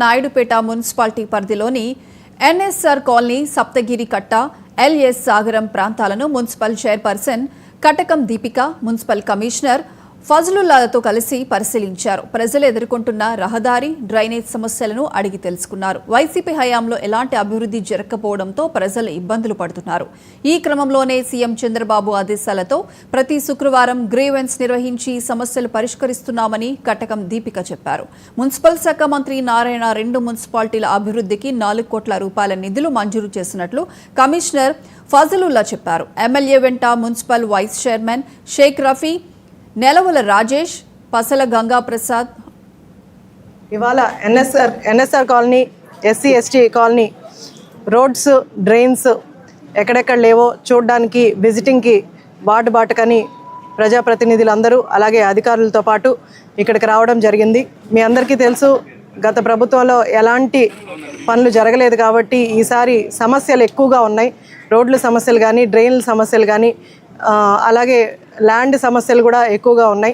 Naidupeta municipality పరిధిలోని NSR colony, Saptagiri కట్ట, LS సాగరం ప్రాంతాలను మున్సిపల్ చైర్పర్సన్ కటకం దీపిక, మున్సిపల్ కమిషనర్ ఫజ్లుల్లాతో కలిసి పరిశీలించారు. ప్రజలు ఎదుర్కొంటున్న రహదారి, డ్రైనేజ్ సమస్యలను అడిగి తెలుసుకున్నారు. వైసీపీ హయాంలో ఎలాంటి అభివృద్ధి జరగకపోవడంతో ప్రజలు ఇబ్బందులు పడుతున్నారు. ఈ క్రమంలోనే సీఎం చంద్రబాబు ఆదేశాలతో ప్రతి శుక్రవారం గ్రీవెన్స్ నిర్వహించి సమస్యలు పరిష్కరిస్తున్నామని కటకం దీపిక చెప్పారు. మున్సిపల్ శాఖ మంత్రి నారాయణ 2 మున్సిపాలిటీల అభివృద్ధికి 4 కోట్ల రూపాయల నిధులు మంజూరు చేసినట్లు కమిషనర్ ఫజ్లుల్లా చెప్పారు. ఎమ్మెల్యే వెంట municipal vice chairman Sheikh Rafi, Nelavula Rajesh, Pasala Gangaprasad ఇవాళ NSR colony, SC ST colony roads, drains ఎక్కడెక్కడ లేవో చూడడానికి విజిటింగ్కి వార్డు బాటకని ప్రజాప్రతినిధులందరూ అలాగే అధికారులతో పాటు ఇక్కడికి రావడం జరిగింది. మీ అందరికీ తెలుసు, గత ప్రభుత్వంలో ఎలాంటి పనులు జరగలేదు కాబట్టి ఈసారి సమస్యలు ఎక్కువగా ఉన్నాయి. రోడ్ల సమస్యలు కానీ, డ్రైన్ల సమస్యలు కానీ, అలాగే ల్యాండ్ సమస్యలు కూడా ఎక్కువగా ఉన్నాయి.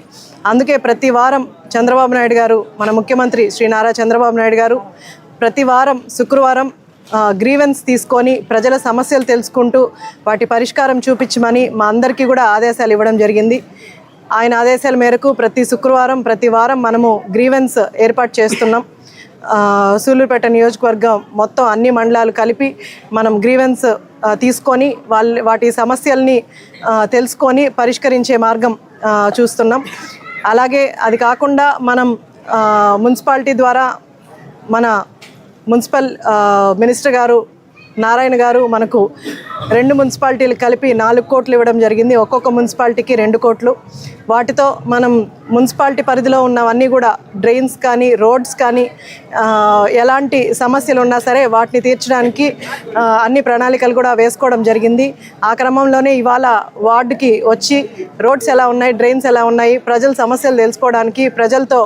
అందుకే ప్రతి వారం చంద్రబాబు నాయుడు గారు, మన ముఖ్యమంత్రి శ్రీ నారా చంద్రబాబు నాయుడు గారు ప్రతి వారం శుక్రవారం గ్రీవెన్స్ తీసుకొని ప్రజల సమస్యలు తెలుసుకుంటూ వాటి పరిష్కారం చూపించమని మా అందరికీ కూడా ఆదేశాలు ఇవ్వడం జరిగింది. ఆయన ఆదేశాల మేరకు ప్రతి శుక్రవారం, ప్రతి వారం మనము గ్రీవెన్స్ ఏర్పాటు చేస్తున్నాం. సూలూరుపేట నియోజకవర్గం మొత్తం అన్ని మండలాలు కలిపి మనం గ్రీవెన్స్ తీసుకొని వాటి సమస్యల్ని తెలుసుకొని పరిష్కరించే మార్గం చూస్తున్నాం. అలాగే అది కాకుండా మనం మున్సిపాలిటీ ద్వారా మన మున్సిపల్ మినిస్టర్ గారు నారాయణ గారు మనకు 2 మున్సిపాలిటీలు కలిపి 4 కోట్లు ఇవ్వడం జరిగింది. ఒక్కొక్క మున్సిపాలిటీకి 2 కోట్లు. వాటితో మనం మున్సిపాలిటీ పరిధిలో ఉన్నవన్నీ కూడా డ్రైన్స్ కానీ, రోడ్స్ కానీ, ఎలాంటి సమస్యలు ఉన్నా సరే వాటిని తీర్చడానికి అన్ని ప్రణాళికలు కూడా వేసుకోవడం జరిగింది. ఆ క్రమంలోనే ఇవాళ వార్డుకి వచ్చి రోడ్స్ ఎలా ఉన్నాయి, డ్రైన్స్ ఎలా ఉన్నాయి, ప్రజల సమస్యలు తెలుసుకోవడానికి ప్రజలతో